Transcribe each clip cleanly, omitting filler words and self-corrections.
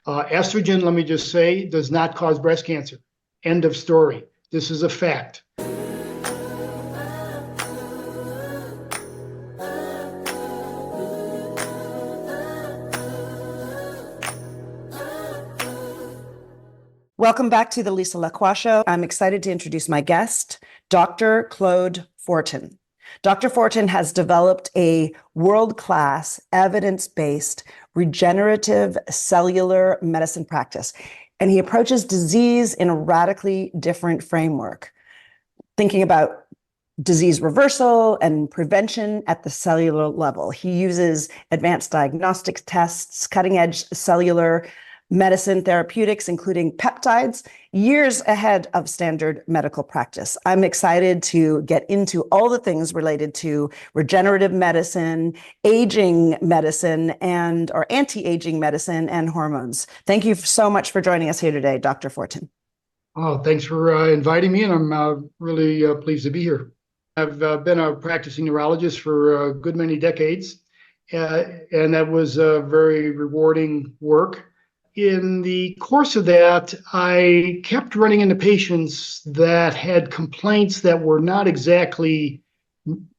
Estrogen, let me just say, does not cause breast cancer. End of story. This is a fact. Welcome back to the Lisa LaCroix Show. I'm excited to introduce my guest, Dr. Claude Fortin. Dr. Fortin has developed a world-class, evidence-based, regenerative cellular medicine practice, and he approaches disease in a radically different framework, thinking about disease reversal and prevention at the cellular level. He uses advanced diagnostic tests, cutting-edge cellular medicine therapeutics, including peptides, years ahead of standard medical practice. I'm excited to get into all the things related to regenerative medicine, aging medicine, or anti-aging medicine and hormones. Thank you so much for joining us here today, Dr. Fortin. Oh, thanks for inviting me, and I'm really pleased to be here. I've been a practicing neurologist for a good many decades, and that was very rewarding work. In the course of that, I kept running into patients that had complaints that were not exactly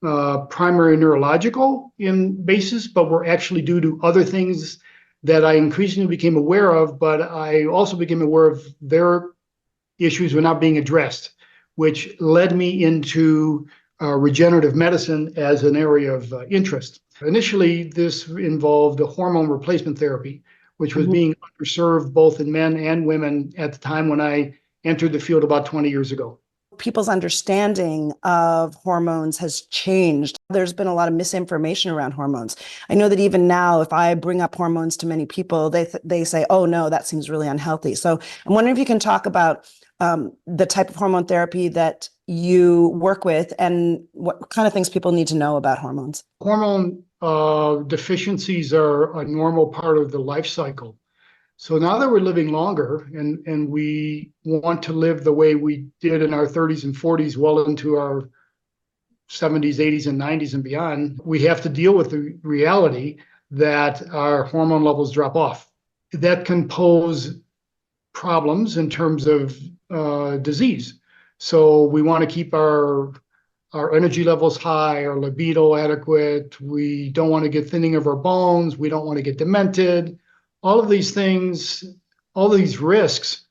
primary neurological in basis, but were actually due to other things that I increasingly became aware of, but I also became aware of their issues were not being addressed, which led me into regenerative medicine as an area of interest. Initially, this involved a hormone replacement therapy, which was being underserved both in men and women at the time when I entered the field about 20 years ago. People's understanding of hormones has changed. There's been a lot of misinformation around hormones. I know that even now, if I bring up hormones to many people, they say, oh no, that seems really unhealthy. So I'm wondering if you can talk about the type of hormone therapy that you work with and what kind of things people need to know about hormones. Hormone deficiencies are a normal part of the life cycle. So now that we're living longer and we want to live the way we did in our 30s and 40s, well into our 70s, 80s, and 90s and beyond, we have to deal with the reality that our hormone levels drop off. That can pose problems in terms of disease. So we want to keep our energy levels high, our libido adequate. We don't want to get thinning of our bones. We don't want to get demented. All of these things, all these risks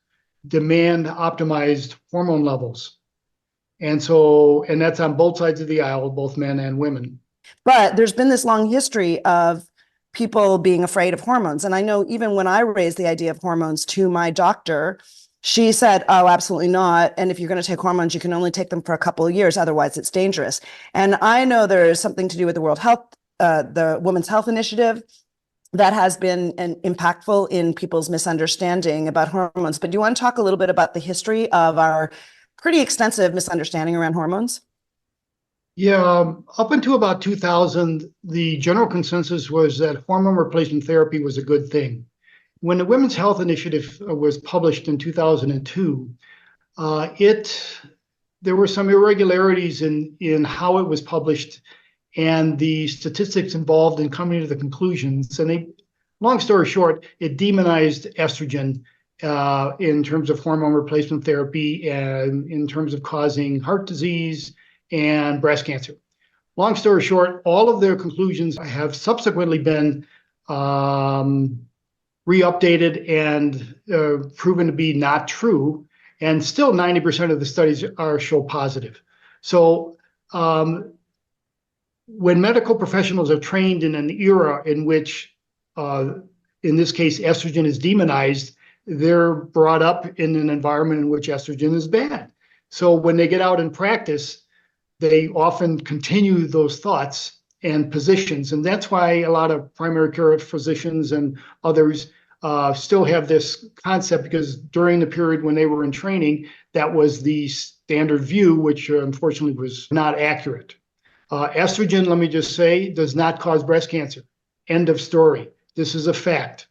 demand optimized hormone levels. And that's on both sides of the aisle, both men and women. But there's been this long history of people being afraid of hormones. And I know even when I raised the idea of hormones to my doctor, she said, oh, absolutely not. And if you're going to take hormones, you can only take them for a couple of years. Otherwise, it's dangerous. And I know there is something to do with the the Women's Health Initiative that has been impactful in people's misunderstanding about hormones. But do you want to talk a little bit about the history of our pretty extensive misunderstanding around hormones? Yeah, up until about 2000, the general consensus was that hormone replacement therapy was a good thing. When the Women's Health Initiative was published in 2002, there were some irregularities in how it was published and the statistics involved in coming to the conclusions. And long story short, it demonized estrogen in terms of hormone replacement therapy and in terms of causing heart disease and breast cancer. Long story short, all of their conclusions have subsequently been re-updated and proven to be not true, and still 90% of the studies show positive. So when medical professionals are trained in an era in which, in this case, estrogen is demonized, they're brought up in an environment in which estrogen is bad. So when they get out in practice, they often continue those thoughts and positions. And that's why a lot of primary care physicians and others still have this concept, because during the period when they were in training, that was the standard view, which unfortunately was not accurate. Estrogen, let me just say, does not cause breast cancer. End of story. This is a fact.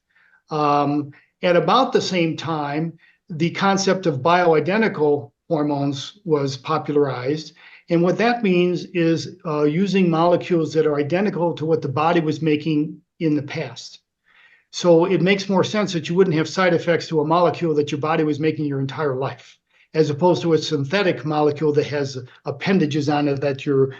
At about the same time, the concept of bioidentical hormones was popularized. And what that means is using molecules that are identical to what the body was making in the past. So it makes more sense that you wouldn't have side effects to a molecule that your body was making your entire life, as opposed to a synthetic molecule that has appendages on it that your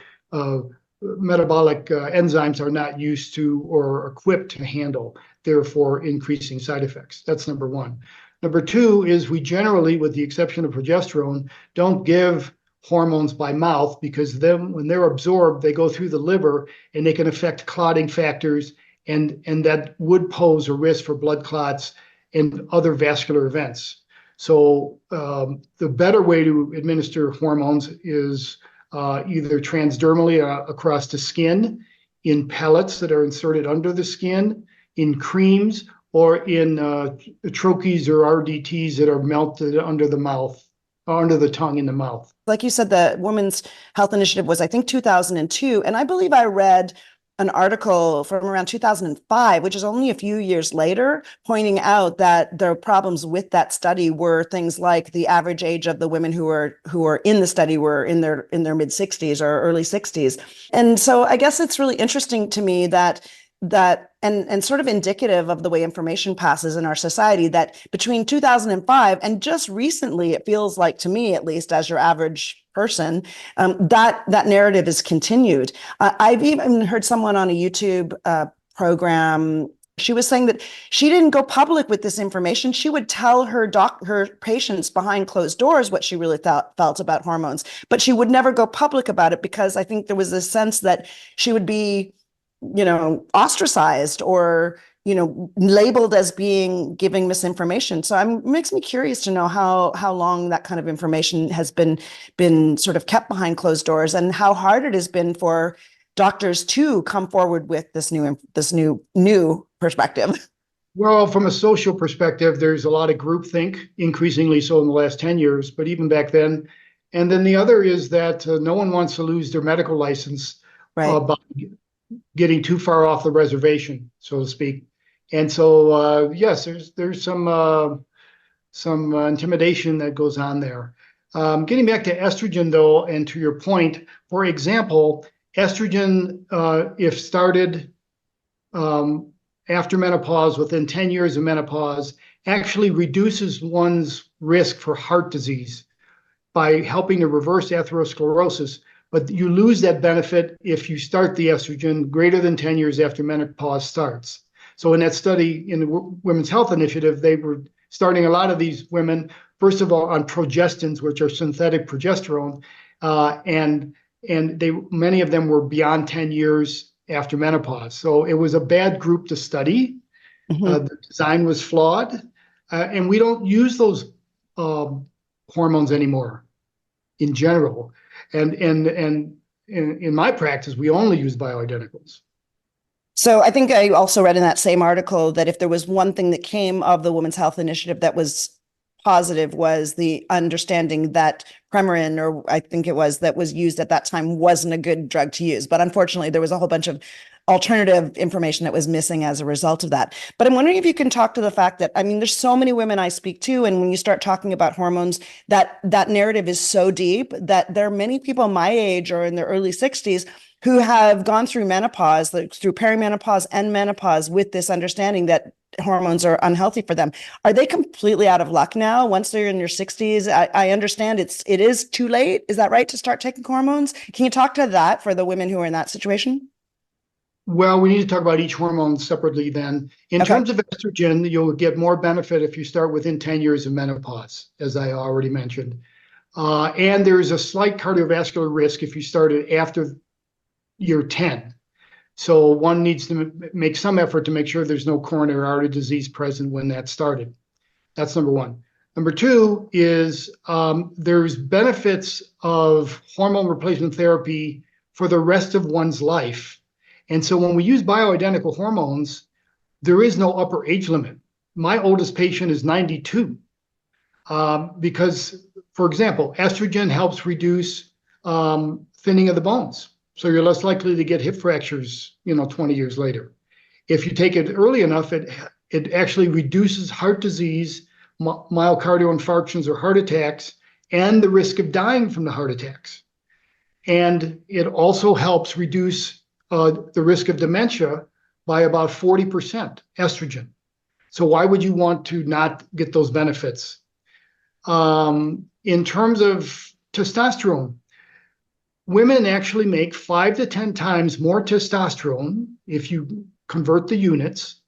metabolic enzymes are not used to or equipped to handle, therefore increasing side effects. That's number one. Number two is we generally, with the exception of progesterone, don't give hormones by mouth, because then when they're absorbed, they go through the liver and they can affect clotting factors, and that would pose a risk for blood clots and other vascular events. So the better way to administer hormones is either transdermally across the skin, in pellets that are inserted under the skin, in creams, or in troches or RDTs that are melted under the mouth, under the tongue in the mouth. Like you said, the Women's Health Initiative was, I think, 2002. And I believe I read an article from around 2005, which is only a few years later, pointing out that the problems with that study were things like the average age of the women who were in the study were in their mid 60s or early 60s. And so I guess it's really interesting to me that and sort of indicative of the way information passes in our society, that between 2005 and just recently, it feels like, to me at least, as your average person, that narrative is continued. I've even heard someone on a YouTube program. She was saying that she didn't go public with this information. She would tell her patients behind closed doors what she really felt about hormones, but she would never go public about it, because I think there was this sense that she would be, ostracized or, labeled as giving misinformation. So it makes me curious to know how long that kind of information has been sort of kept behind closed doors, and how hard it has been for doctors to come forward with this new perspective. Well, from a social perspective, there's a lot of groupthink, increasingly so in the last 10 years, but even back then. And then the other is that no one wants to lose their medical license by getting too far off the reservation, so to speak. And so, yes, there's some intimidation that goes on there. Getting back to estrogen, though, and to your point, for example, estrogen, if started after menopause, within 10 years of menopause, actually reduces one's risk for heart disease by helping to reverse atherosclerosis. But you lose that benefit if you start the estrogen greater than 10 years after menopause starts. So in that study in the Women's Health Initiative, they were starting a lot of these women, first of all, on progestins, which are synthetic progesterone, and many of them were beyond 10 years after menopause. So it was a bad group to study. The design was flawed, and we don't use those hormones anymore in general. And in my practice, we only use bioidenticals. So I think I also read in that same article that if there was one thing that came of the Women's Health Initiative that was positive, was the understanding that Premarin, or I think it was, that was used at that time, wasn't a good drug to use. But unfortunately, there was a whole bunch of alternative information that was missing as a result of that. But I'm wondering if you can talk to the fact that, there's so many women I speak to, and when you start talking about hormones, that narrative is so deep that there are many people my age or in their early 60s who have gone through menopause, through perimenopause and menopause, with this understanding that hormones are unhealthy for them. Are they completely out of luck now once they're in their 60s? I understand it is too late. Is that right, to start taking hormones? Can you talk to that for the women who are in that situation? Well, we need to talk about each hormone separately then. In terms of estrogen, you'll get more benefit if you start within 10 years of menopause, as I already mentioned. And there's a slight cardiovascular risk if you started after year 10. So one needs to make some effort to make sure there's no coronary artery disease present when that started. That's number one. Number two is there's benefits of hormone replacement therapy for the rest of one's life. And so when we use bioidentical hormones, there is no upper age limit. My oldest patient is 92 because, for example, estrogen helps reduce thinning of the bones. So you're less likely to get hip fractures, 20 years later. If you take it early enough, it actually reduces heart disease, myocardial infarctions or heart attacks, and the risk of dying from the heart attacks. And it also helps reduce the risk of dementia by about 40%, estrogen. So why would you want to not get those benefits? In terms of testosterone, women actually make 5 to 10 times more testosterone if you convert the units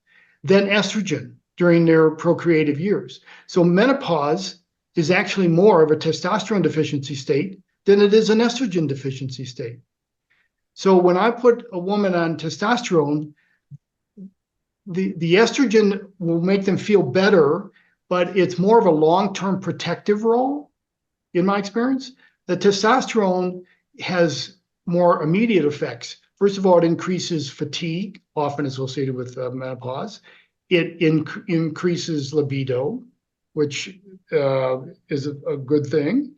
than estrogen during their procreative years. So menopause is actually more of a testosterone deficiency state than it is an estrogen deficiency state. So when I put a woman on testosterone, the estrogen will make them feel better, but it's more of a long-term protective role, in my experience. The testosterone has more immediate effects. First of all, it increases fatigue, often associated with menopause. It increases libido, which is a good thing.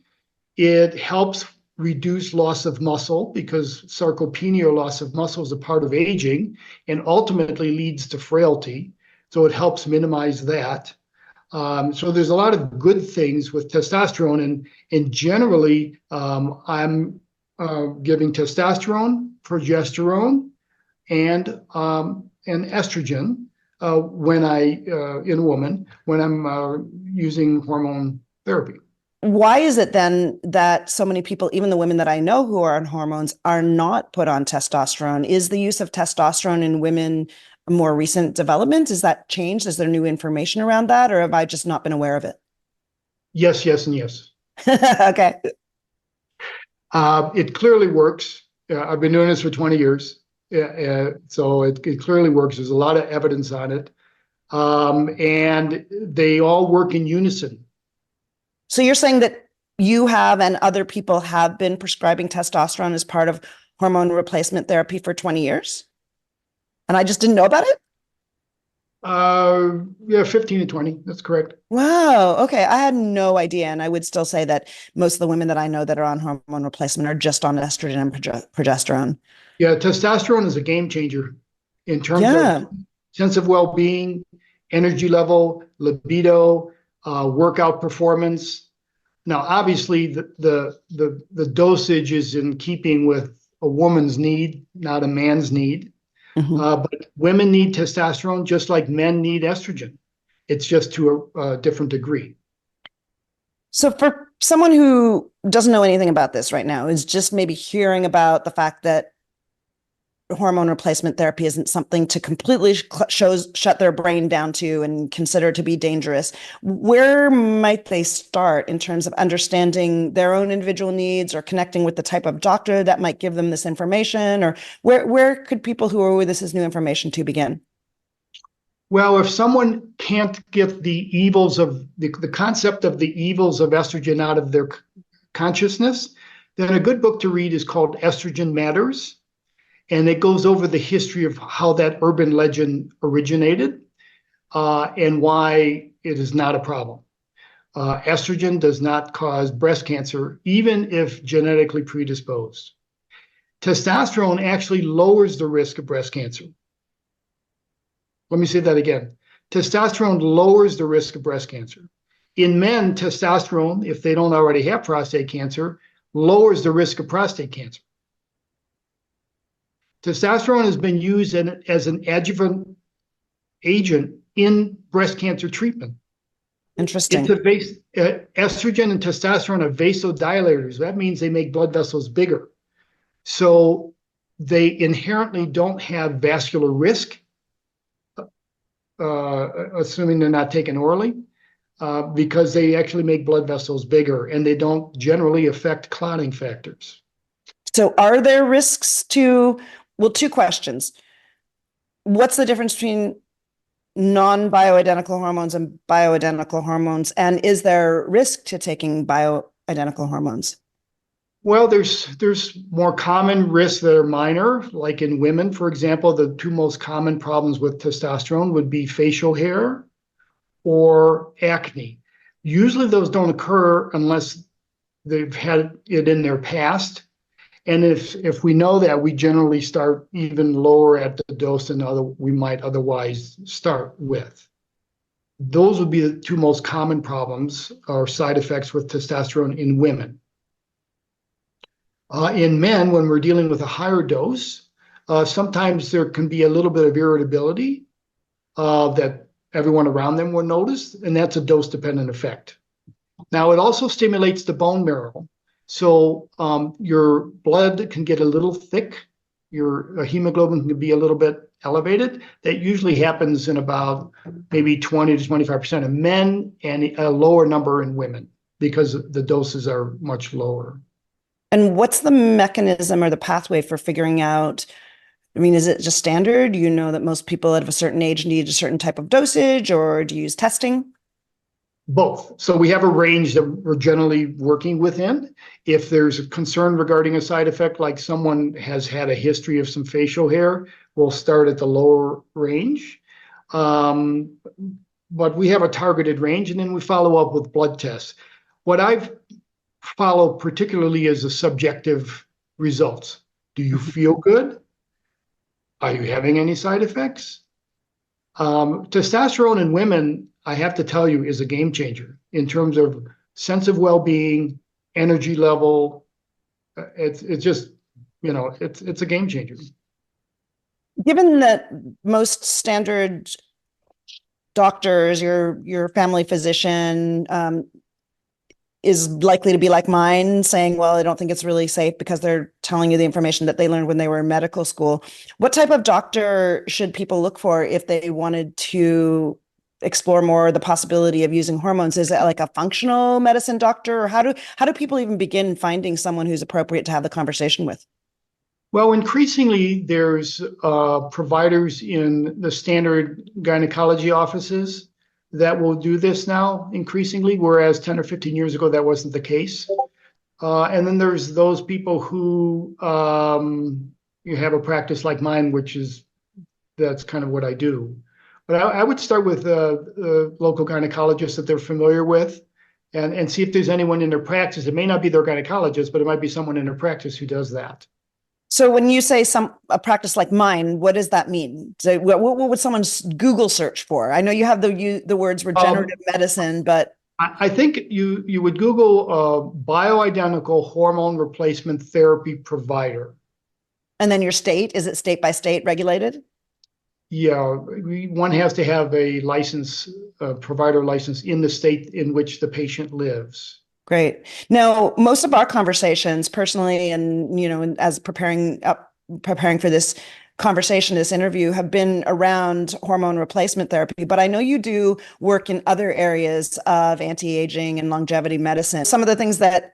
It helps reduce loss of muscle because sarcopenia or loss of muscle is a part of aging and ultimately leads to frailty. So it helps minimize that. So there's a lot of good things with testosterone, and generally I'm giving testosterone, progesterone, and estrogen when in a woman when I'm using hormone therapy. Why is it then that so many people, even the women that I know who are on hormones, are not put on testosterone? Is the use of testosterone in women a more recent development? Is that changed? Is there new information around that, or have I just not been aware of it? Yes, yes, and yes. Okay. It clearly works. I've been doing this for 20 years. So it clearly works. There's a lot of evidence on it. And they all work in unison. So you're saying that you have and other people have been prescribing testosterone as part of hormone replacement therapy for 20 years? And I just didn't know about it? Yeah, 15 to 20. That's correct. Wow. Okay. I had no idea. And I would still say that most of the women that I know that are on hormone replacement are just on estrogen and progesterone. Yeah, testosterone is a game changer in terms of sense of well-being, energy level, libido, workout performance. Now, obviously, the dosage is in keeping with a woman's need, not a man's need. But women need testosterone just like men need estrogen. It's just to a different degree. So for someone who doesn't know anything about this right now, is just maybe hearing about the fact that hormone replacement therapy isn't something to completely shut their brain down to and consider to be dangerous, where might they start in terms of understanding their own individual needs or connecting with the type of doctor that might give them this information? Or where could people who are with this as new information to begin? Well, if someone can't get the evils of the concept of the evils of estrogen out of their consciousness, then a good book to read is called Estrogen Matters. And it goes over the history of how that urban legend originated and why it is not a problem. Estrogen does not cause breast cancer, even if genetically predisposed. Testosterone actually lowers the risk of breast cancer. Let me say that again. Testosterone lowers the risk of breast cancer. In men, testosterone, if they don't already have prostate cancer, lowers the risk of prostate cancer. Testosterone has been used as an adjuvant agent in breast cancer treatment. Interesting. Estrogen and testosterone are vasodilators. That means they make blood vessels bigger. So they inherently don't have vascular risk, assuming they're not taken orally, because they actually make blood vessels bigger and they don't generally affect clotting factors. So are there risks to, well, two questions. What's the difference between non-bioidentical hormones and bioidentical hormones? And is there risk to taking bioidentical hormones? Well, there's more common risks that are minor, like in women, for example. The two most common problems with testosterone would be facial hair or acne. Usually those don't occur unless they've had it in their past. And if we know that, we generally start even lower at the dose than we might otherwise start with. Those would be the two most common problems or side effects with testosterone in women. In men, when we're dealing with a higher dose, sometimes there can be a little bit of irritability that everyone around them will notice, and that's a dose-dependent effect. Now, it also stimulates the bone marrow. So your blood can get a little thick, your hemoglobin can be a little bit elevated. That usually happens in about maybe 20 to 25% of men and a lower number in women because the doses are much lower. And what's the mechanism or the pathway for figuring out? I mean, is it just standard? Do you know that most people at a certain age need a certain type of dosage, or do you use testing? Both. So we have a range that we're generally working within. If there's a concern regarding a side effect, like someone has had a history of some facial hair, we'll start at the lower range. But we have a targeted range, and then we follow up with blood tests. What I've followed particularly is the subjective results. Do you feel good? Are you having any side effects? Testosterone in women, I have to tell you, is a game changer in terms of sense of well-being, energy level. It's just, it's a game changer. Given that most standard doctors, your family physician, is likely to be like mine, saying, well, I don't think it's really safe because they're telling you the information that they learned when they were in medical school. What type of doctor should people look for if they wanted to explore more the possibility of using hormones? Is it like a functional medicine doctor, or how do people even begin finding someone who's appropriate to have the conversation with? Well, increasingly, there's providers in the standard gynecology offices that will do this now increasingly, whereas 10 or 15 years ago, that wasn't the case. And then there's those people who you have a practice like mine, that's kind of what I do. But I would start with the local gynecologist that they're familiar with and see if there's anyone in their practice. It may not be their gynecologist, but it might be someone in their practice who does that. So when you say a practice like mine, what does that mean? So what would someone Google search for? I know you have the words regenerative medicine, but I think you would Google bioidentical hormone replacement therapy provider. And then your state, is it state by state regulated? Yeah, one has to have a license, provider license in the state in which the patient lives. Great. Now, most of our conversations personally, and as preparing for this conversation, this interview, have been around hormone replacement therapy, but I know you do work in other areas of anti-aging and longevity medicine. Some of the things that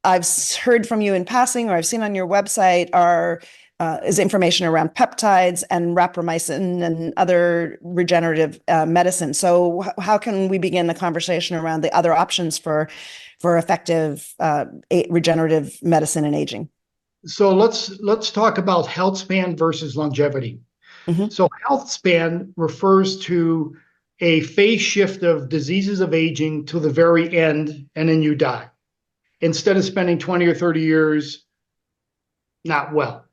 I've heard from you in passing or I've seen on your website is information around peptides and rapamycin and other regenerative medicine. So how can we begin the conversation around the other options for effective regenerative medicine and aging? So let's talk about health span versus longevity. Mm-hmm. So health span refers to a phase shift of diseases of aging to the very end, and then you die, instead of spending 20 or 30 years not well.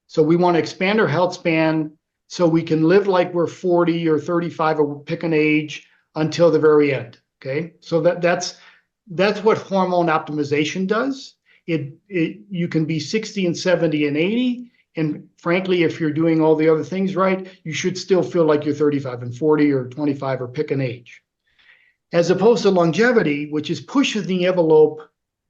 So we want to expand our health span so we can live like we're 40 or 35 or pick an age until the very end. Okay, so that's what hormone optimization does. You can be 60 and 70 and 80, and frankly, if you're doing all the other things right, you should still feel like you're 35 and 40 or 25 or pick an age. As opposed to longevity, which is pushing the envelope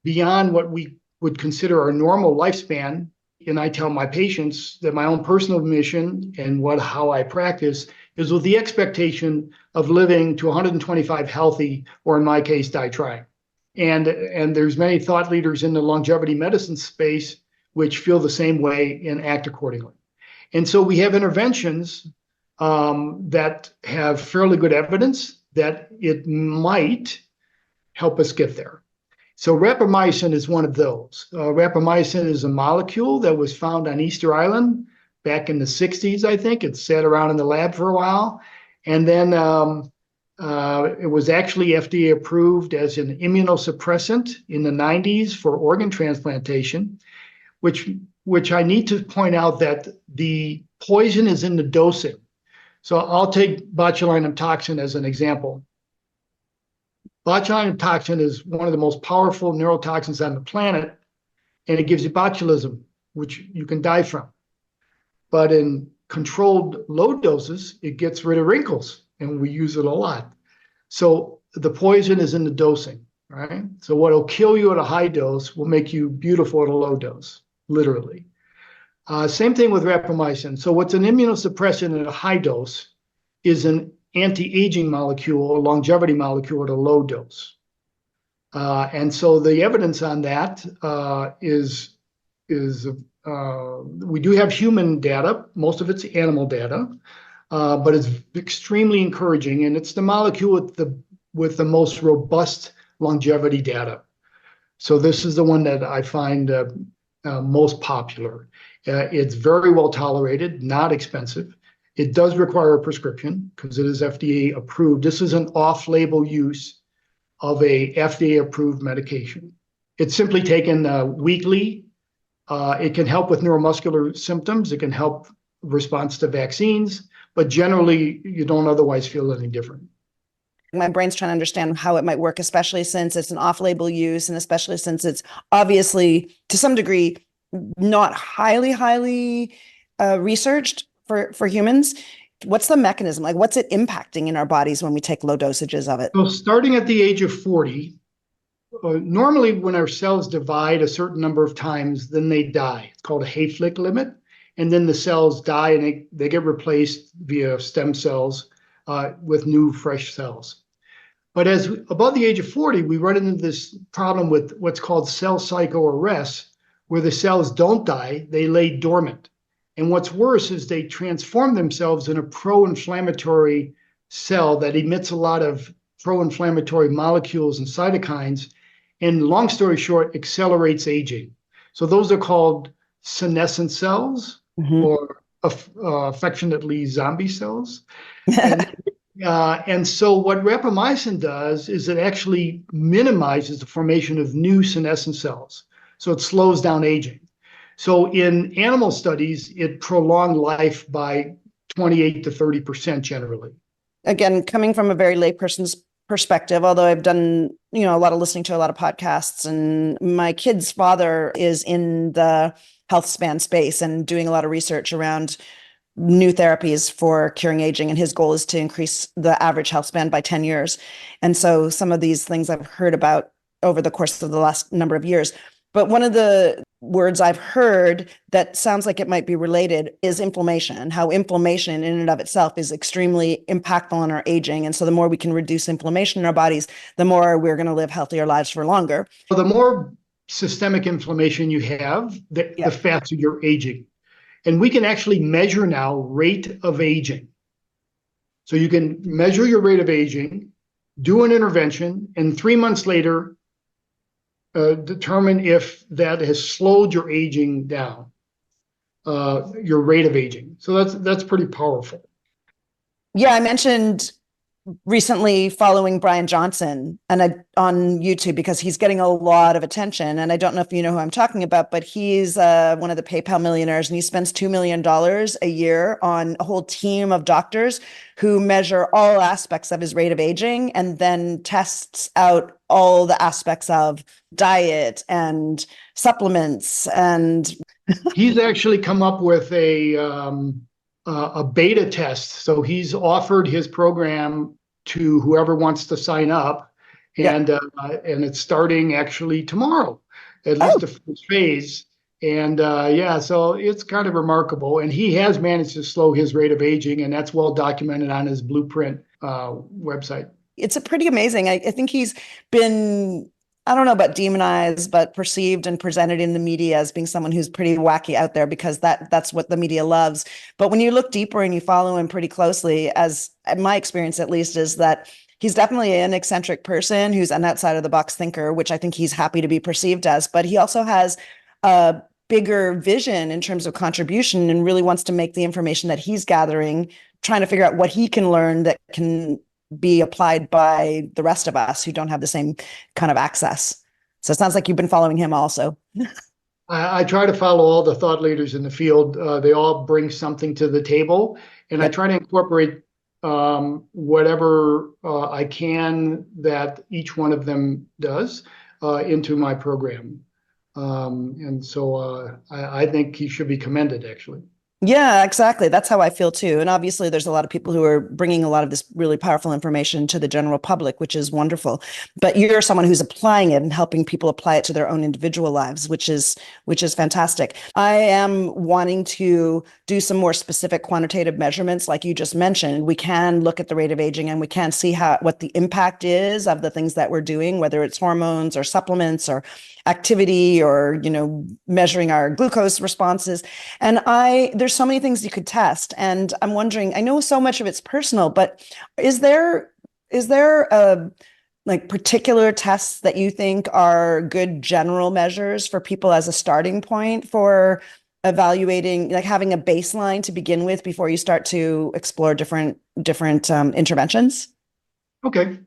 beyond what we would consider our normal lifespan. And I tell my patients that my own personal mission and how I practice is with the expectation of living to 125 healthy, or in my case, die trying. And there's many thought leaders in the longevity medicine space which feel the same way and act accordingly. And so we have interventions that have fairly good evidence that it might help us get there. So rapamycin is one of those. Rapamycin is a molecule that was found on Easter Island back in the 60s, I think. It sat around in the lab for a while. And then it was actually FDA approved as an immunosuppressant in the 90s for organ transplantation, which I need to point out that the poison is in the dosing. So I'll take botulinum toxin as an example. Botulinum toxin is one of the most powerful neurotoxins on the planet, and it gives you botulism, which you can die from. But in controlled low doses, it gets rid of wrinkles and we use it a lot. So the poison is in the dosing, right? So what will kill you at a high dose will make you beautiful at a low dose, literally. Same thing with rapamycin. So what's an immunosuppressant at a high dose is an anti-aging molecule, a longevity molecule at a low dose. And so the evidence on that is we do have human data. Most of it's animal data, but it's extremely encouraging, and it's the molecule with the most robust longevity data. So this is the one that I find most popular. It's very well tolerated, not expensive. It does require a prescription because it is FDA approved. This is an off-label use of a FDA-approved medication. It's simply taken weekly. It can help with neuromuscular symptoms. It can help response to vaccines, but generally you don't otherwise feel any different. My brain's trying to understand how it might work, especially since it's an off-label use and especially since it's obviously to some degree not highly researched for humans. What's the mechanism? Like, what's it impacting in our bodies when we take low dosages of it? So starting at the age of 40, normally when our cells divide a certain number of times, then they die. It's called a Hayflick limit. And then the cells die and they get replaced via stem cells with new fresh cells. But as above the age of 40, we run into this problem with what's called cell cycle arrest, where the cells don't die, they lay dormant. And what's worse is they transform themselves in a pro-inflammatory cell that emits a lot of pro-inflammatory molecules and cytokines, and long story short, accelerates aging. So those are called senescent cells, or affectionately zombie cells. And so what rapamycin does is it actually minimizes the formation of new senescent cells. So it slows down aging. So in animal studies, it prolonged life by 28 to 30% generally. Again, coming from a very layperson's perspective, although I've done, a lot of listening to a lot of podcasts, and my kid's father is in the health span space and doing a lot of research around new therapies for curing aging. And his goal is to increase the average health span by 10 years. And so some of these things I've heard about over the course of the last number of years. But one of the words I've heard that sounds like it might be related is inflammation, how inflammation in and of itself is extremely impactful on our aging. And so the more we can reduce inflammation in our bodies, the more we're going to live healthier lives for longer. The more systemic inflammation you have, the faster you're aging. And we can actually measure now rate of aging. So you can measure your rate of aging, do an intervention, and 3 months later, determine if that has slowed your aging down, your rate of aging. So that's pretty powerful. Yeah, I mentioned recently following Brian Johnson on YouTube because he's getting a lot of attention. And I don't know if you know who I'm talking about, but he's one of the PayPal millionaires, and he spends $2 million a year on a whole team of doctors who measure all aspects of his rate of aging and then tests out all the aspects of diet and supplements. And he's actually come up with a beta test. So he's offered his program to whoever wants to sign up, and it's starting actually tomorrow, at least the first phase. And so it's kind of remarkable. And he has managed to slow his rate of aging, and that's well documented on his Blueprint website. It's a pretty amazing. I think he's been, I don't know about demonized, but perceived and presented in the media as being someone who's pretty wacky out there because that's what the media loves. But when you look deeper and you follow him pretty closely, as my experience at least is that he's definitely an eccentric person who's an outside of the box thinker, which I think he's happy to be perceived as, but he also has a bigger vision in terms of contribution and really wants to make the information that he's gathering, trying to figure out what he can learn that can be applied by the rest of us who don't have the same kind of access. So it sounds like you've been following him also. I try to follow all the thought leaders in the field. They all bring something to the table, and I try to incorporate whatever I can that each one of them does into my program. And so I think he should be commended, actually. Yeah, exactly. That's how I feel too. And obviously, there's a lot of people who are bringing a lot of this really powerful information to the general public, which is wonderful. But you're someone who's applying it and helping people apply it to their own individual lives, which is fantastic. I am wanting to do some more specific quantitative measurements, like you just mentioned. We can look at the rate of aging and we can see what the impact is of the things that we're doing, whether it's hormones or supplements or activity or measuring our glucose responses. And there's so many things you could test. And I'm wondering, I know so much of it's personal, but is there a like particular tests that you think are good general measures for people as a starting point for evaluating, like having a baseline to begin with before you start to explore different interventions? Okay,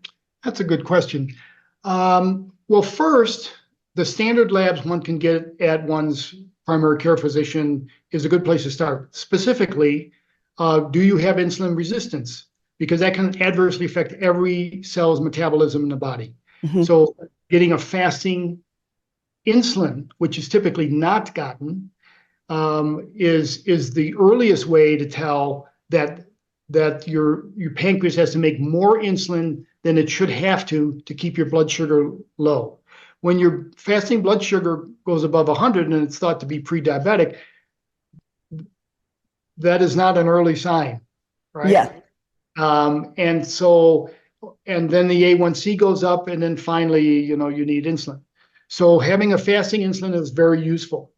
that's a good question. Well, first, the standard labs one can get at one's primary care physician is a good place to start. Specifically, do you have insulin resistance? Because that can adversely affect every cell's metabolism in the body. Mhm. So getting a fasting insulin, which is typically not gotten, is the earliest way to tell that your pancreas has to make more insulin than it should have to keep your blood sugar low. When your fasting blood sugar goes above 100 and it's thought to be pre-diabetic, that is not an early sign, right? Yeah. And then the A1C goes up, and then finally, you need insulin. So having a fasting insulin is very useful.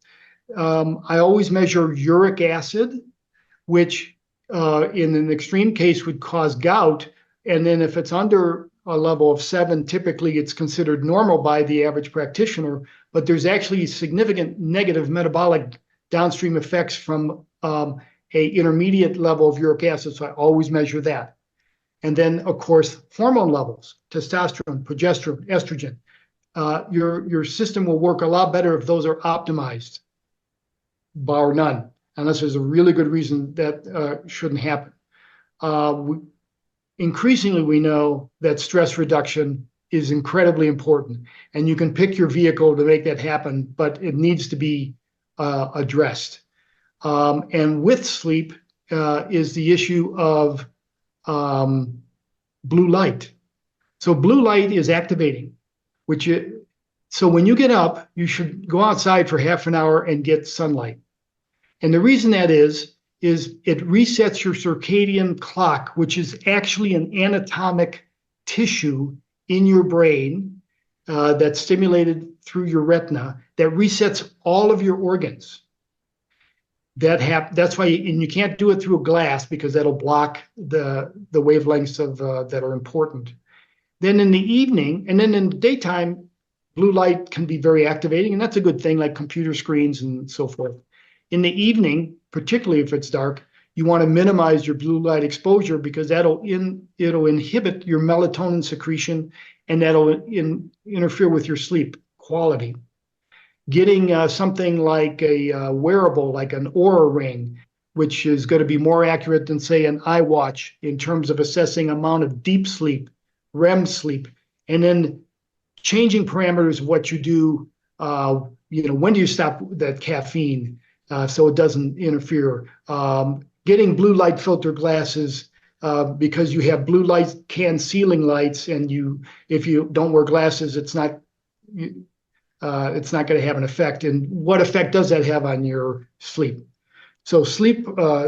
I always measure uric acid, which in an extreme case would cause gout. And then if it's under a level of 7, typically it's considered normal by the average practitioner, but there's actually significant negative metabolic downstream effects from a intermediate level of uric acid. So I always measure that. And then, of course, hormone levels, testosterone, progesterone, estrogen. Your system will work a lot better if those are optimized, bar none, unless there's a really good reason that shouldn't happen. Increasingly, we know that stress reduction is incredibly important, and you can pick your vehicle to make that happen, but it needs to be addressed. And with sleep is the issue of blue light. So blue light is activating, so when you get up, you should go outside for half an hour and get sunlight. And the reason that is it resets your circadian clock, which is actually an anatomic tissue in your brain that's stimulated through your retina that resets all of your organs. That's why, and you can't do it through a glass because that'll block the wavelengths that are important. Then in the evening, and then in the daytime, blue light can be very activating, and that's a good thing, like computer screens and so forth. In the evening, particularly if it's dark, you want to minimize your blue light exposure because it'll inhibit your melatonin secretion, and that'll interfere with your sleep quality. Getting something like a wearable, like an Oura ring, which is going to be more accurate than, say, an iWatch in terms of assessing amount of deep sleep, REM sleep, and then changing parameters of what you do. When do you stop that caffeine so it doesn't interfere? Getting blue light filter glasses because you have blue light can ceiling lights, and if you don't wear glasses, it's not going to have an effect. And what effect does that have on your sleep? So sleep,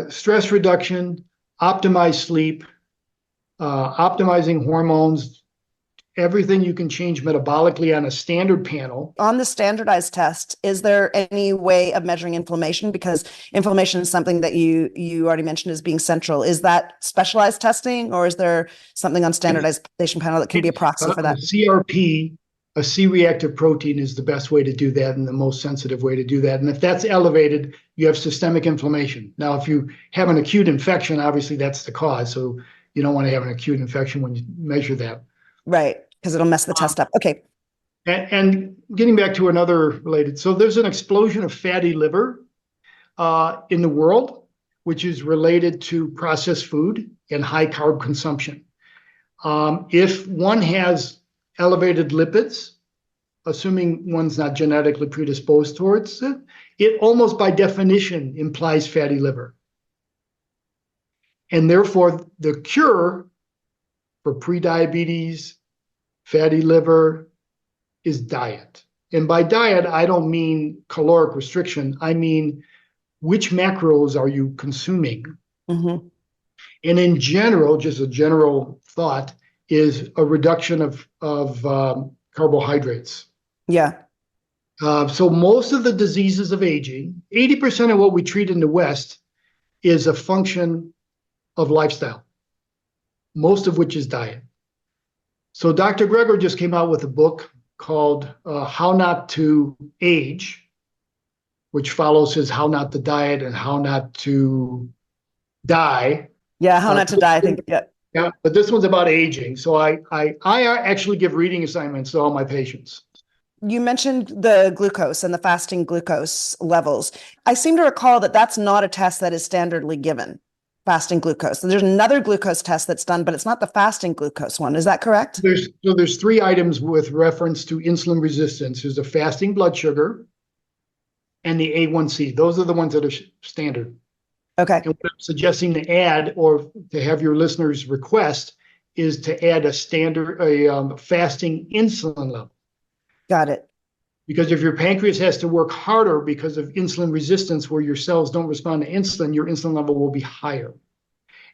stress reduction, optimized sleep, optimizing hormones, everything you can change metabolically on a standard panel. On the standardized test, is there any way of measuring inflammation? Because inflammation is something that you already mentioned as being central. Is that specialized testing, or is there something on standardization panel that can be a proxy for that? CRP, a C-reactive protein, is the best way to do that and the most sensitive way to do that. And if that's elevated, you have systemic inflammation. Now, if you have an acute infection, obviously that's the cause. So you don't want to have an acute infection when you measure that. Right, because it'll mess the test up. Okay. And getting back to another related, so there's an explosion of fatty liver in the world, which is related to processed food and high carb consumption. If one has elevated lipids, assuming one's not genetically predisposed towards it, it almost by definition implies fatty liver. And therefore, the cure for prediabetes, fatty liver, is diet. And by diet, I don't mean caloric restriction. I mean, which macros are you consuming? Mm-hmm. And in general, just a general thought, is a reduction of carbohydrates. Yeah. So most of the diseases of aging, 80% of what we treat in the West is a function of lifestyle, most of which is diet. So Dr. Greger just came out with a book called How Not to Age, which follows his How Not to Diet and How Not to Die. Yeah. How not to die, I think. Yeah. Yeah, but this one's about aging. So I actually give reading assignments to all my patients. You mentioned the glucose and the fasting glucose levels. I seem to recall that that's not a test that is standardly given, fasting glucose. There's another glucose test that's done, but it's not the fasting glucose one. Is that correct? There's three items with reference to insulin resistance. There's the fasting blood sugar and the A1C. Those are the ones that are standard. Okay. And what I'm suggesting to add, or to have your listeners request, is to add a fasting insulin level. Got it. Because if your pancreas has to work harder because of insulin resistance, where your cells don't respond to insulin, your insulin level will be higher.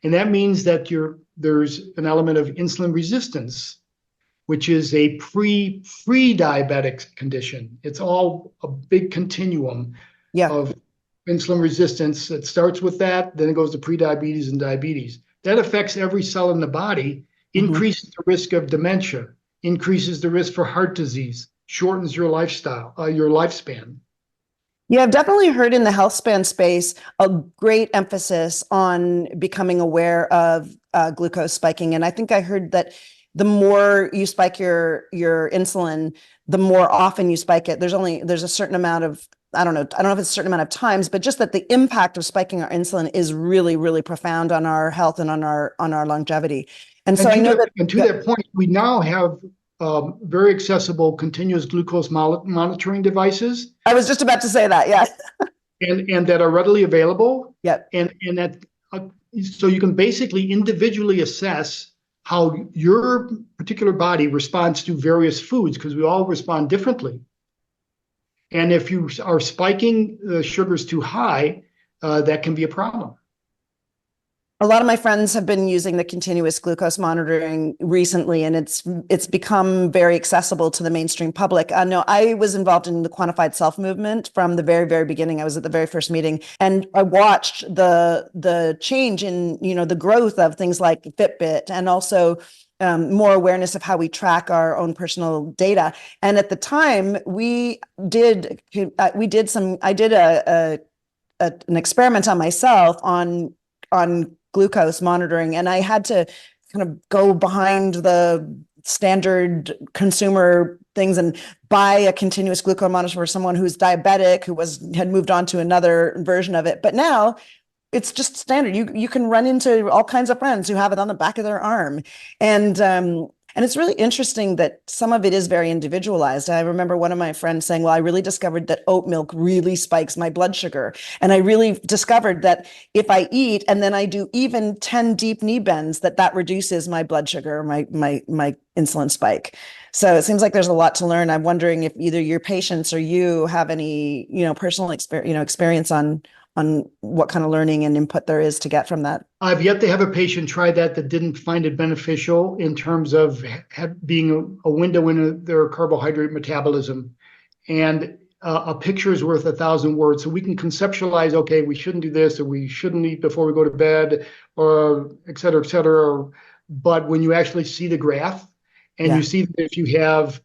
And that means that there's an element of insulin resistance, which is a pre-diabetic condition. It's all a big continuum of insulin resistance. It starts with that, then it goes to prediabetes and diabetes. That affects every cell in the body, increases the risk of dementia, increases the risk for heart disease, shortens your lifespan. Yeah, I've definitely heard in the health span space a great emphasis on becoming aware of glucose spiking. And I think I heard that the more you spike your insulin, the more often you spike it. There's a certain amount of, I don't know if it's a certain amount of times, but just that the impact of spiking our insulin is really, really profound on our health and on our longevity. And so I know that. And to that point, we now have very accessible continuous glucose monitoring devices. I was just about to say that, yeah. And that are readily available. Yep. And that so you can basically individually assess how your particular body responds to various foods, because we all respond differently. And if you are spiking the sugars too high, that can be a problem. A lot of my friends have been using the continuous glucose monitoring recently, and it's become very accessible to the mainstream public. No, I was involved in the quantified self movement from the very, very beginning. I was at the very first meeting, and I watched the change in, the growth of things like Fitbit, and also more awareness of how we track our own personal data. And at the time, I did an experiment on myself on glucose monitoring, and I had to kind of go behind the standard consumer things and buy a continuous glucose monitor for someone who's diabetic, who had moved on to another version of it. But now it's just standard. You can run into all kinds of friends who have it on the back of their arm. And it's really interesting that some of it is very individualized. I remember one of my friends saying, well, I really discovered that oat milk really spikes my blood sugar. And I really discovered that if I eat and then I do even 10 deep knee bends, that reduces my blood sugar, my insulin spike. So it seems like there's a lot to learn. I'm wondering if either your patients or you have any, personal experience on what kind of learning and input there is to get from that. I've yet to have a patient try that didn't find it beneficial in terms of being a window into their carbohydrate metabolism. And a picture is worth 1,000 words. So we can conceptualize, okay, we shouldn't do this, or we shouldn't eat before we go to bed, or et cetera, et cetera. But when you actually see the graph, and you see that if you have,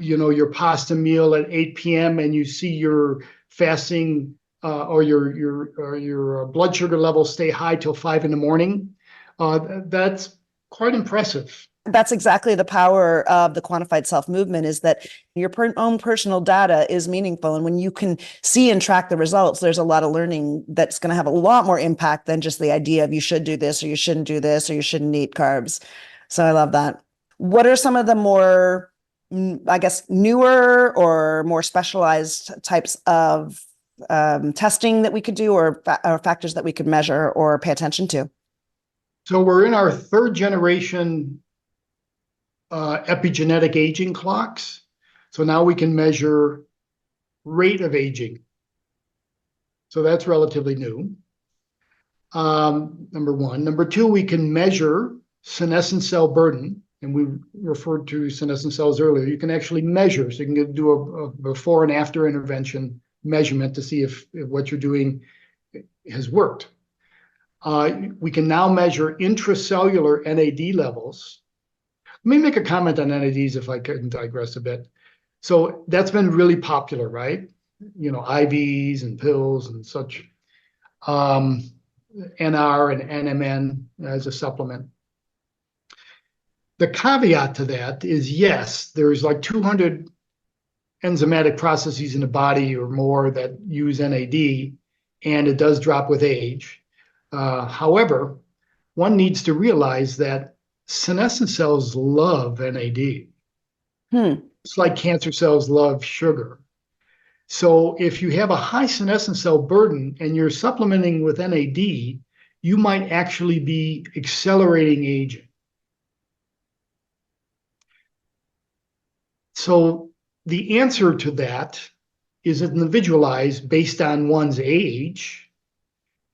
your pasta meal at 8 p.m. and you see your fasting or your blood sugar levels stay high till 5 a.m, that's quite impressive. That's exactly the power of the quantified self movement, is that your own personal data is meaningful. And when you can see and track the results, there's a lot of learning that's going to have a lot more impact than just the idea of you should do this, or you shouldn't do this, or you shouldn't eat carbs. So I love that. What are some of the more, I guess, newer or more specialized types of testing that we could do, or factors that we could measure or pay attention to? So we're in our third generation epigenetic aging clocks. So now we can measure rate of aging. So that's relatively new. Number one. Number two, we can measure senescent cell burden. And we referred to senescent cells earlier. You can actually measure. So you can do a before and after intervention measurement to see if what you're doing has worked. We can now measure intracellular NAD levels. Let me make a comment on NADs if I can digress a bit. So that's been really popular, right? You know, IVs and pills and such. NR and NMN as a supplement. The caveat to that is, yes, there's like 200 enzymatic processes in the body or more that use NAD, and it does drop with age. However, one needs to realize that senescent cells love NAD. It's like cancer cells love sugar. So if you have a high senescent cell burden and you're supplementing with NAD, you might actually be accelerating aging. So the answer to that is individualized based on one's age.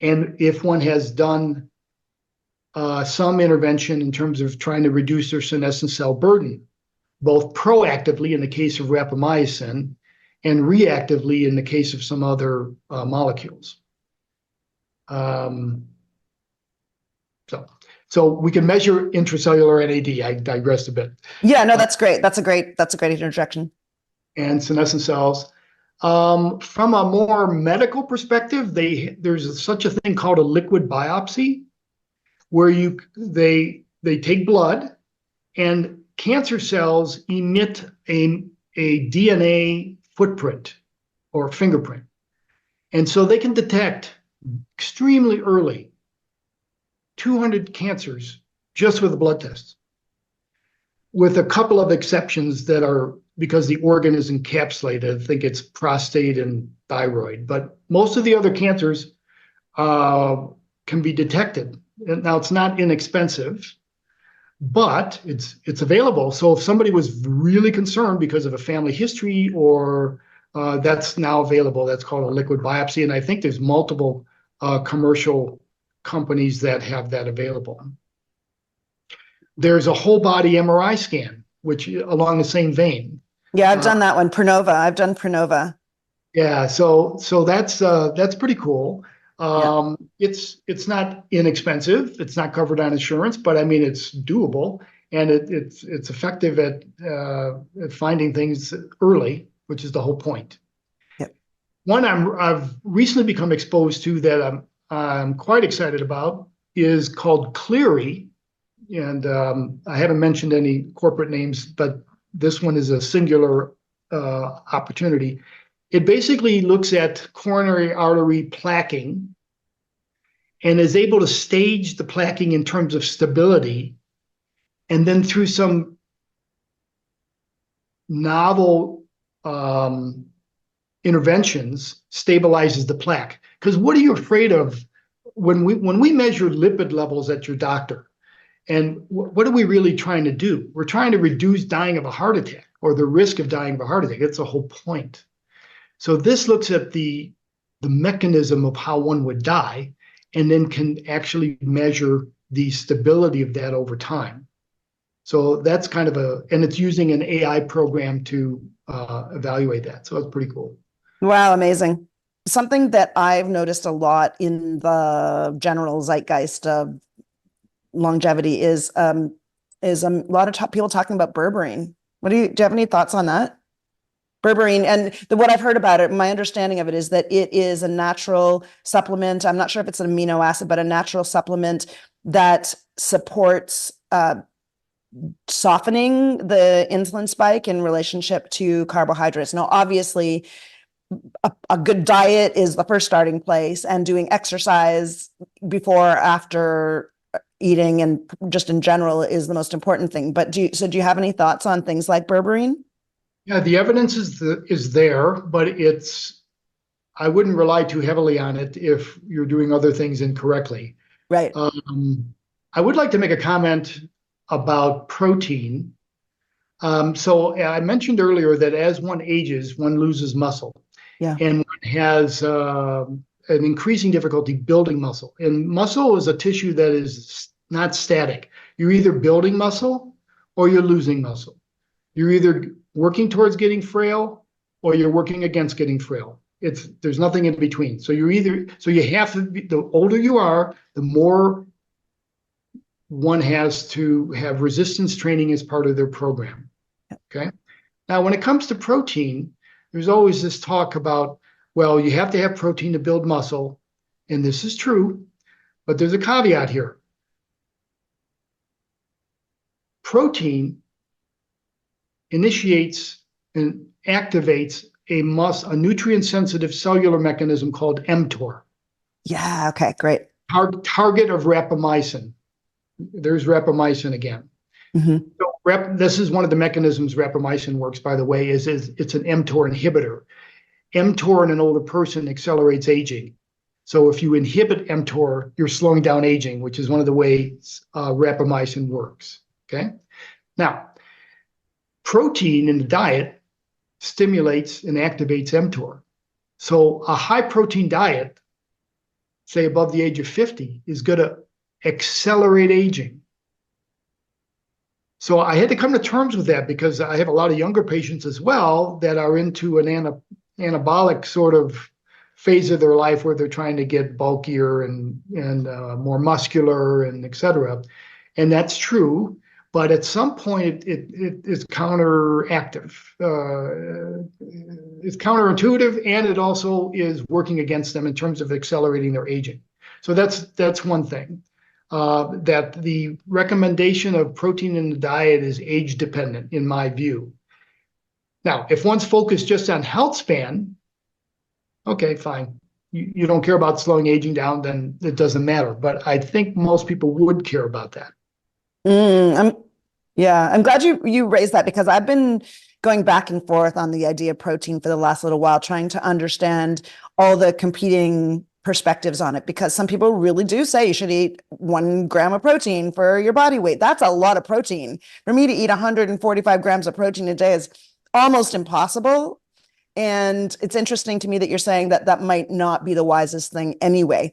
And if one has done some intervention in terms of trying to reduce their senescent cell burden, both proactively in the case of rapamycin and reactively in the case of some other molecules. So we can measure intracellular NAD. I digressed a bit. Yeah, no, that's great. That's a great interjection. And senescent cells. From a more medical perspective, there's such a thing called a liquid biopsy, where they take blood, and cancer cells emit a DNA footprint or fingerprint. And so they can detect extremely early 200 cancers just with a blood test, with a couple of exceptions that are because the organ is encapsulated. I think it's prostate and thyroid, but most of the other cancers can be detected. Now, it's not inexpensive, but it's available. So if somebody was really concerned because of a family history, or that's now available. That's called a liquid biopsy, and I think there's multiple commercial companies that have that available. There's a whole body MRI scan, which along the same vein. Yeah, I've done that one. Pronova. I've done Pronova. Yeah, so that's pretty cool. It's not inexpensive. It's not covered on insurance, but I mean it's doable, and it's effective at finding things early, which is the whole point. Yep. One I've recently become exposed to that I'm quite excited about is called Cleary, and I haven't mentioned any corporate names, but this one is a singular opportunity. It basically looks at coronary artery plaquing and is able to stage the plaquing in terms of stability, and then through some novel interventions stabilizes the plaque. Because what are you afraid of when we measure lipid levels at your doctor? And what are we really trying to do? We're trying to reduce dying of a heart attack or the risk of dying of a heart attack. That's the whole point. So this looks at the mechanism of how one would die, and then can actually measure the stability of that over time. So that's kind of and it's using an AI program to evaluate that. So it's pretty cool. Wow, amazing. Something that I've noticed a lot in the general zeitgeist of longevity is a lot of people talking about berberine. Do you have any thoughts on that? Berberine, and what I've heard about it, my understanding of it is that it is a natural supplement. I'm not sure if it's an amino acid, but a natural supplement that supports softening the insulin spike in relationship to carbohydrates. Now, obviously, a good diet is the first starting place, and doing exercise before, after eating, and just in general is the most important thing. But do you have any thoughts on things like berberine? Yeah, the evidence is there, but I wouldn't rely too heavily on it if you're doing other things incorrectly. Right. I would like to make a comment about protein. So I mentioned earlier that as one ages, one loses muscle. Yeah. And one has an increasing difficulty building muscle. And muscle is a tissue that is not static. You're either building muscle or you're losing muscle. You're either working towards getting frail or you're working against getting frail. There's nothing in between. So you have to be, the older you are, the more one has to have resistance training as part of their program. Okay. Now, when it comes to protein, there's always this talk about, well, you have to have protein to build muscle. And this is true, but there's a caveat here. Protein initiates and activates a nutrient-sensitive cellular mechanism called mTOR. Yeah. Okay. Great. Target of rapamycin. There's rapamycin again. Mm-hmm. So this is one of the mechanisms rapamycin works, by the way, is it's an mTOR inhibitor. mTOR in an older person accelerates aging. So if you inhibit mTOR, you're slowing down aging, which is one of the ways rapamycin works. Okay. Now, protein in the diet stimulates and activates mTOR. So a high protein diet, say above the age of 50, is going to accelerate aging. So I had to come to terms with that because I have a lot of younger patients as well that are into an anabolic sort of phase of their life where they're trying to get bulkier and more muscular and et cetera. And that's true. But at some point, it is counteractive. It's counterintuitive, and it also is working against them in terms of accelerating their aging. So that's one thing. That the recommendation of protein in the diet is age dependent, in my view. Now, if one's focused just on health span, okay, fine. You don't care about slowing aging down, then it doesn't matter. But I think most people would care about that. I'm glad you raised that because I've been going back and forth on the idea of protein for the last little while, trying to understand all the competing perspectives on it, because some people really do say you should eat 1 gram of protein for your body weight. That's a lot of protein. For me to eat 145 grams of protein a day is almost impossible. And it's interesting to me that you're saying that that might not be the wisest thing anyway.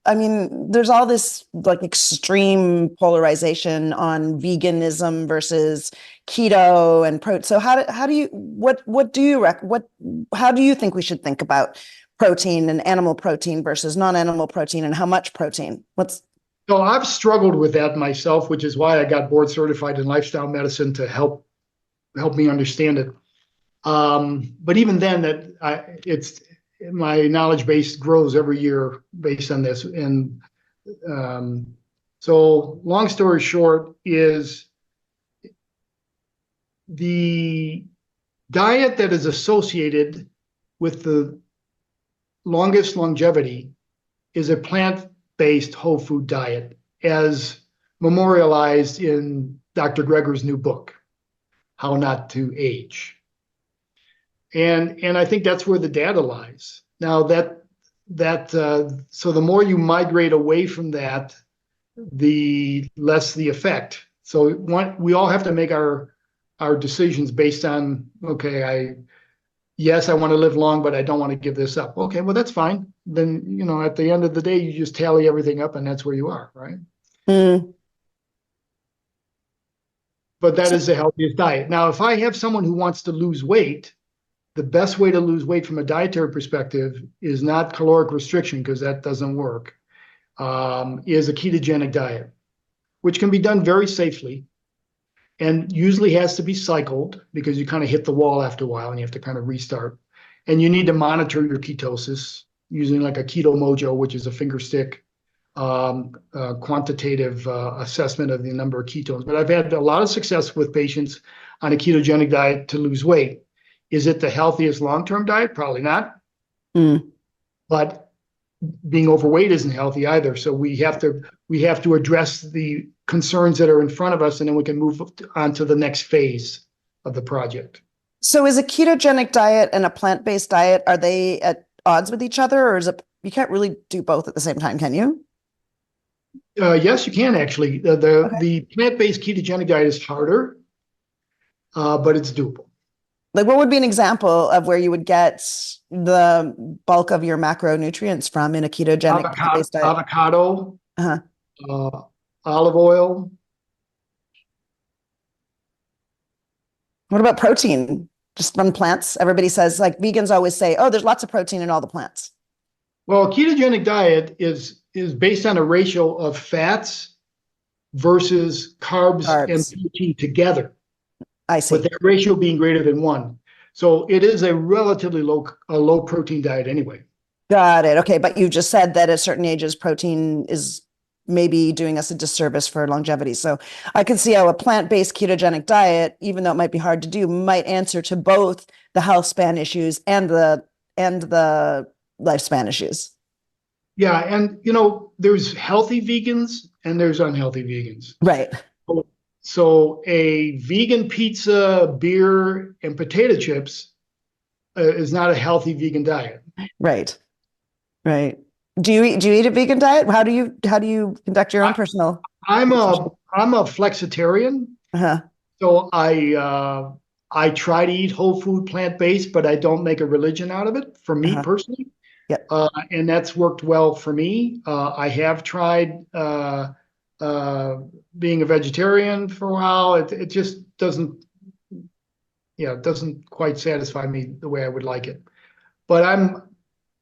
There's all this like extreme polarization on veganism versus keto and So how do you think we should think about protein and animal protein versus non-animal protein, and how much protein? So I've struggled with that myself, which is why I got board certified in lifestyle medicine to help me understand it. But even then, my knowledge base grows every year based on this. And so long story short is the diet that is associated with the longest longevity is a plant-based whole food diet, as memorialized in Dr. Greger's new book, How Not to Age. And I think that's where the data lies. Now so the more you migrate away from that, the less the effect. So we all have to make our decisions based on, okay, yes, I want to live long, but I don't want to give this up. Okay, well, that's fine. Then, at the end of the day, you just tally everything up and that's where you are, right? Mm. But that is the healthiest diet. Now, if I have someone who wants to lose weight, the best way to lose weight from a dietary perspective is not caloric restriction, because that doesn't work, is a ketogenic diet, which can be done very safely and usually has to be cycled because you kind of hit the wall after a while and you have to kind of restart. And you need to monitor your ketosis using like a Keto Mojo, which is a finger stick quantitative assessment of the number of ketones. But I've had a lot of success with patients on a ketogenic diet to lose weight. Is it the healthiest long-term diet? Probably not. But being overweight isn't healthy either. So we have to address the concerns that are in front of us, and then we can move on to the next phase of the project. So is a ketogenic diet and a plant-based diet, are they at odds with each other, or is it, you can't really do both at the same time, can you? Yes, you can actually. The Okay. the plant-based ketogenic diet is harder, but it's doable. Like what would be an example of where you would get the bulk of your macronutrients from in a ketogenic plant-based diet? Avocado, Uh-huh. uh, olive oil. What about protein? Just from plants? Everybody says, like vegans always say, oh, there's lots of protein in all the plants. Well, a ketogenic diet is based on a ratio of fats versus carbs and Carbs. protein together, I with see. that ratio being greater than one. So it is a relatively low protein diet anyway. Got it. Okay. But you just said that at certain ages, protein is maybe doing us a disservice for longevity. So I can see how a plant-based ketogenic diet, even though it might be hard to do, might answer to both the health span issues and the lifespan issues. Yeah, and there's healthy vegans and there's unhealthy vegans. Right. So a vegan pizza, beer, and potato chips is not a healthy vegan diet. Right. Right. Do you eat a vegan diet? How do you conduct your own I, personal I'm nutrition? a flexitarian, Uh-huh. so I try to eat whole food, plant-based, but I don't make a religion out of it. For me Uh-huh. personally, Yep. and that's worked well for me. I have tried uh, being a vegetarian for a while. It just doesn't, it doesn't quite satisfy me the way I would like it. But I'm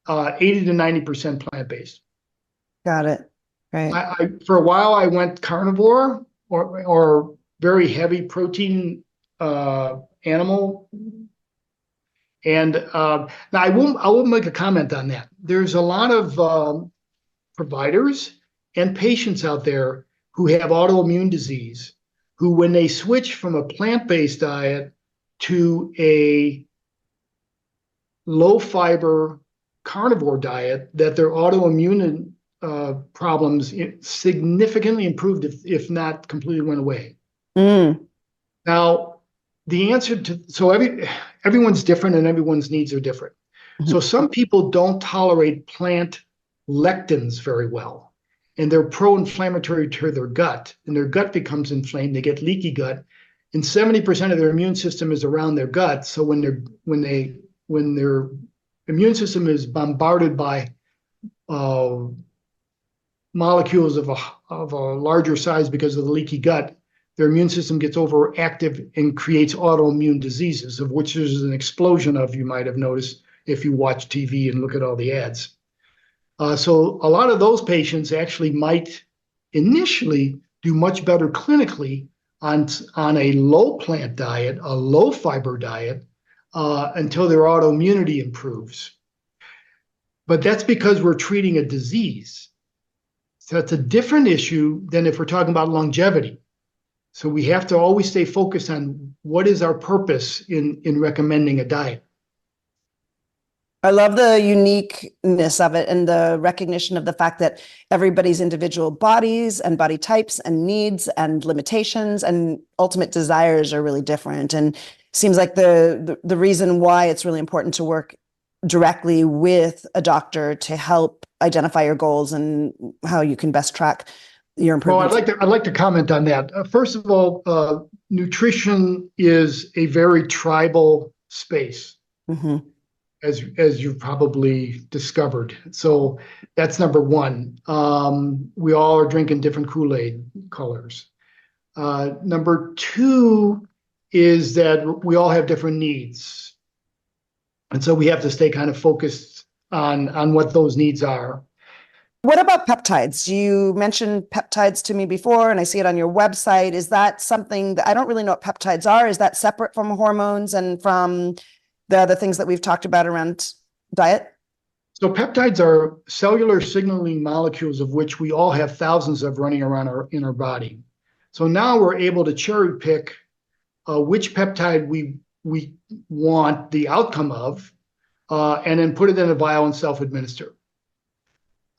80 to 90% plant-based. Got it. Right. For a while I went carnivore or very heavy protein animal. And now I won't make a comment on that. There's a lot of providers and patients out there who have autoimmune disease, who when they switch from a plant-based diet to a low fiber carnivore diet, that their autoimmune problems significantly improved, if not completely went away. Mm. Now, the answer to everyone's different and everyone's needs are different. So Mhm. some people don't tolerate plant lectins very well, and they're pro-inflammatory to their gut, and their gut becomes inflamed. They get leaky gut, and 70% of their immune system is around their gut. So when their immune system is bombarded by molecules of a larger size because of the leaky gut, their immune system gets overactive and creates autoimmune diseases, of which there's an explosion of, you might have noticed if you watch TV and look at all the ads. So a lot of those patients actually might initially do much better clinically on a low plant diet, a low fiber diet, until their autoimmunity improves. But that's because we're treating a disease. So it's a different issue than if we're talking about longevity. So we have to always stay focused on what is our purpose in recommending a diet. I love the uniqueness of it and the recognition of the fact that everybody's individual bodies and body types and needs and limitations and ultimate desires are really different. And seems like the reason why it's really important to work directly with a doctor to help identify your goals and how you can best track your Well, improvements. I'd like to comment on that. First of all, nutrition is a very tribal space, Mm-hmm. as you've probably discovered. So that's number one. We all are drinking different Kool-Aid colors. Number two is that we all have different needs. And so we have to stay kind of focused on what those needs are. What about peptides? You mentioned peptides to me before, and I see it on your website. Is that something that I don't really know what peptides are? Is that separate from hormones and from the other things that we've talked about around diet? So peptides are cellular signaling molecules, of which we all have thousands of running around in our body. So now we're able to cherry pick which peptide we want the outcome of, and then put it in a vial and self-administer.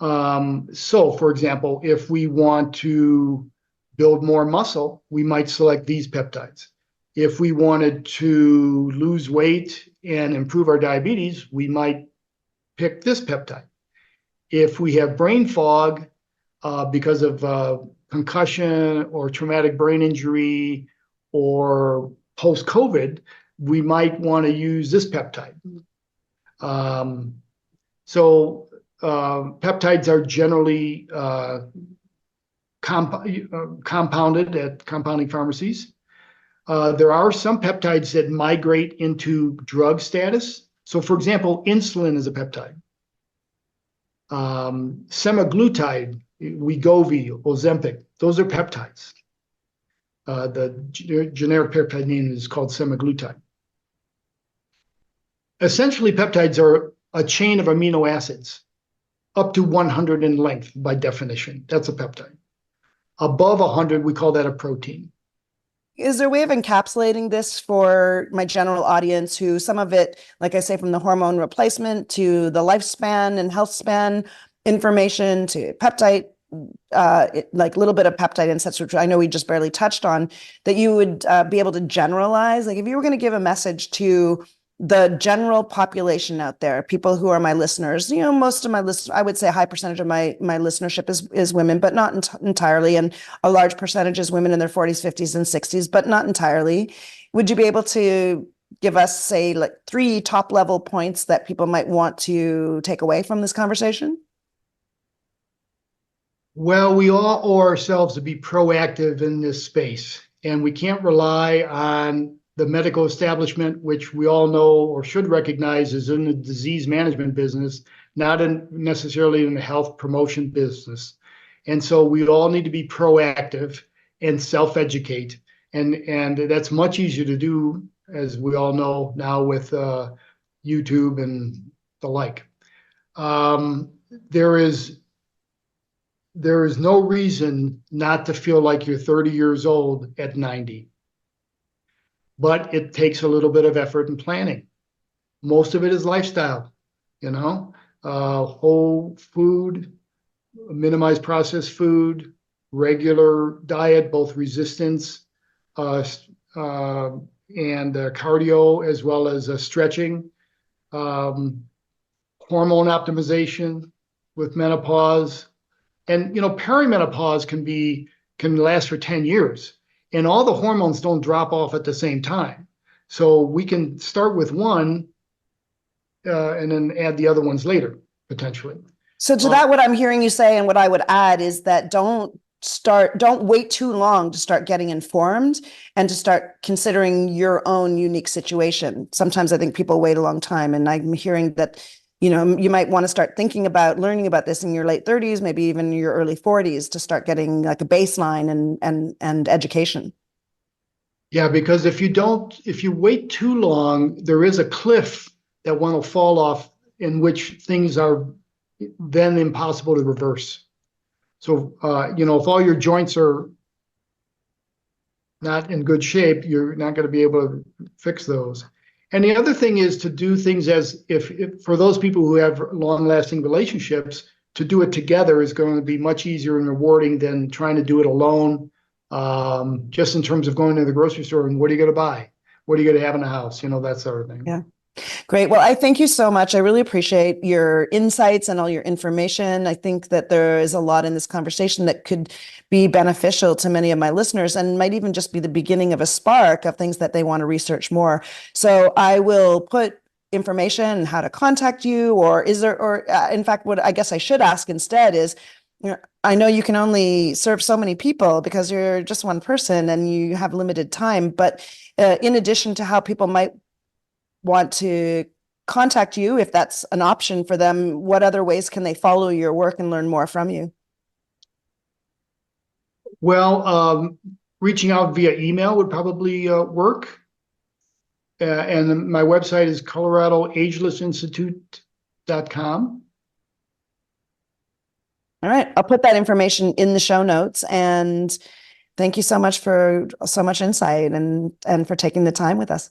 So, for example, if we want to build more muscle, we might select these peptides. If we wanted to lose weight and improve our diabetes, we might pick this peptide. If we have brain fog because of concussion or traumatic brain injury or post-COVID, we might want to use this peptide. Peptides are generally compounded at compounding pharmacies. There are some peptides that migrate into drug status. So, for example, insulin is a peptide. Semaglutide, Wegovy, Ozempic, those are peptides. The generic peptide name is called semaglutide. Essentially, peptides are a chain of amino acids up to 100 in length by definition. That's a peptide. Above 100, we call that a protein. Is there a way of encapsulating this for my general audience who some of it, like I say, from the hormone replacement to the lifespan and health span information to peptide, like a little bit of peptide insights, which I know we just barely touched on, that you would be able to generalize? Like if you were going to give a message to the general population out there, people who are my listeners, most of my listeners, I would say a high percentage of my listenership is women, but not entirely. And a large percentage is women in their 40s, 50s, and 60s, but not entirely. Would you be able to give us, say, like 3 top level points that people might want to take away from this conversation? Well, we all owe ourselves to be proactive in this space, and we can't rely on the medical establishment, which we all know or should recognize is in the disease management business, not necessarily in the health promotion business. And so we all need to be proactive and self-educate. And that's much easier to do, as we all know now with YouTube and the like. There is no reason not to feel like you're 30 years old at 90. But it takes a little bit of effort and planning. Most of it is lifestyle, whole food, minimize processed food, regular diet, both resistance and cardio, as well as stretching, hormone optimization with menopause. And, perimenopause can last for 10 years. And all the hormones don't drop off at the same time. So we can start with one and then add the other ones later, potentially. So to that, what I'm hearing you say and what I would add is that don't wait too long to start getting informed and to start considering your own unique situation. Sometimes I think people wait a long time, and I'm hearing that you might want to start thinking about learning about this in your late 30s, maybe even your early 40s, to start getting like a baseline and education. Yeah, because if you wait too long, there is a cliff that one will fall off in which things are then impossible to reverse. So, if all your joints are not in good shape, you're not going to be able to fix those. And the other thing is to do things as if for those people who have long-lasting relationships, to do it together is going to be much easier and rewarding than trying to do it alone. Just in terms of going to the grocery store and what are you going to buy? What are you going to have in the house? That sort of thing. Yeah. Great. Well, I thank you so much. I really appreciate your insights and all your information. I think that there is a lot in this conversation that could be beneficial to many of my listeners and might even just be the beginning of a spark of things that they want to research more. So I will put information on how to contact you, in fact, what I guess I should ask instead is, I know you can only serve so many people because you're just one person and you have limited time, but in addition to how people might want to contact you, if that's an option for them, what other ways can they follow your work and learn more from you? Well, reaching out via email would probably work. And my website is coloradoagelessinstitute.com. All right. I'll put that information in the show notes. And thank you so much for so much insight and for taking the time with us.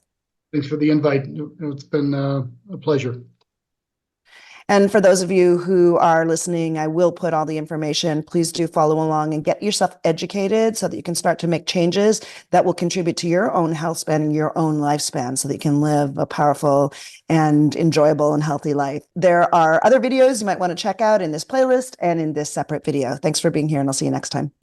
Thanks for the invite. It's been a pleasure. And for those of you who are listening, I will put all the information. Please do follow along and get yourself educated so that you can start to make changes that will contribute to your own health span and your own lifespan so that you can live a powerful and enjoyable and healthy life. There are other videos you might want to check out in this playlist and in this separate video. Thanks for being here, and I'll see you next time.